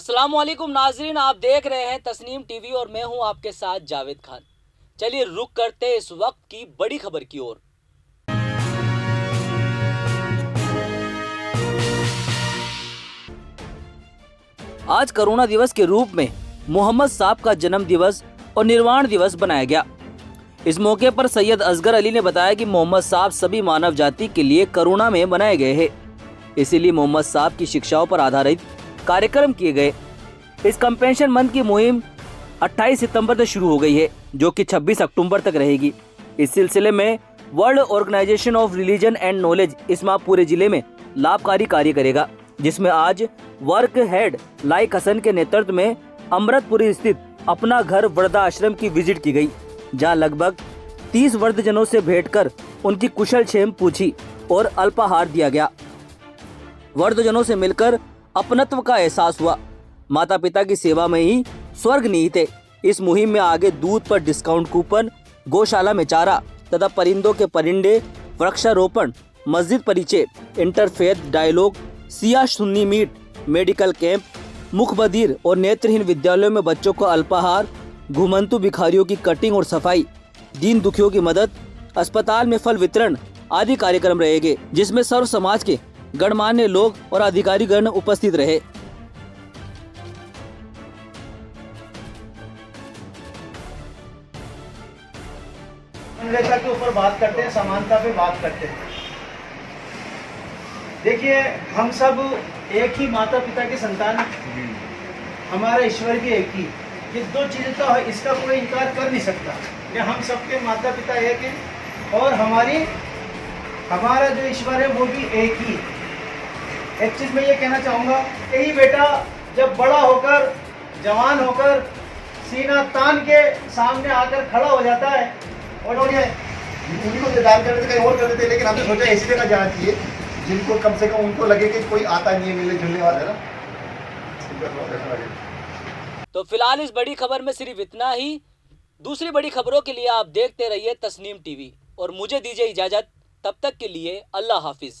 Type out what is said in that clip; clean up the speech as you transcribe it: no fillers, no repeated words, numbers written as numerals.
अस्सलामुअलैकुम नाजरीन, आप देख रहे हैं तस्नीम टीवी और मैं हूं आपके साथ जावेद खान। चलिए रुक करते हैं इस वक्त की बड़ी खबर की ओर। आज करुणा दिवस के रूप में मोहम्मद साहब का जन्म दिवस और निर्वाण दिवस बनाया गया। इस मौके पर सैयद असगर अली ने बताया कि मोहम्मद साहब सभी मानव जाति के लिए करुणा में बनाए गए हैं, इसीलिए मोहम्मद साहब की शिक्षाओं पर आधारित कार्यक्रम किए गए। इस कंपेंशन मंथ की मुहिम 28 सितंबर से शुरू हो गई है, जो कि 26 अक्टूबर तक रहेगी। इस सिलसिले में world organisation of religion and knowledge इस माह पूरे जिले में लाभकारी कार्य करेगा, जिसमें आज वर्क हेड लाइक हसन के नेतृत्व में अमृतपुरी स्थित अपना घर वृद्धा आश्रम की विजिट की गई, जहां लगभग 30 वृद्धजनों से भेंट कर उनकी कुशल क्षेम पूछी और अल्पाहार दिया गया। वृद्धजनों से मिलकर अपनत्व का एहसास हुआ। माता पिता की सेवा में ही स्वर्ग निहित है। इस मुहिम में आगे दूध पर डिस्काउंट कूपन, गौशाला में चारा तथा परिंदों के परिंदे, वृक्षारोपण, मस्जिद परिचय, interfaith dialogue, Shia Sunni meet, medical camp, मुखबधिर और नेत्रहीन विद्यालयों में बच्चों को अल्पाहार, घुमंतु भिखारियों की कटिंग और सफाई, दीन दुखियों की मदद, अस्पताल में फल वितरण आदि कार्यक्रम रहेंगे, जिसमें सर्व समाज के गणमान्य लोग और अधिकारीगण उपस्थित रहे। मनरेगा के ऊपर बात करते हैं, समानता पे बात करते हैं। देखिए, हम सब एक ही माता पिता के संतान, हमारा ईश्वर भी एक ही। ये दो चीज़ें तो है, इसका कोई इनकार कर नहीं सकता कि हम सबके माता पिता एक हैं और हमारा जो ईश्वर है वो भी एक ही। एक चीज़ मैं ये कहना चाहूँगा, यही बेटा जब बड़ा होकर, जवान होकर, सीना तान के सामने आकर खड़ा हो जाता है और उन्हीं को दान करने से कहीं और कर देते, लेकिन हमने सोचा ऐसी जगह जाना चाहिए जिनको कम से कम उनको लगे कि कोई आता नहीं है, मिलने जुलने वाला है ना। तो फिलहाल इस बड़ी खबर में सिर्फ इतना ही। दूसरी बड़ी खबरों के लिए आप देखते रहिए तस्नीम टीवी और मुझे दीजिए इजाजत। तब तक के लिए अल्लाह हाफिज।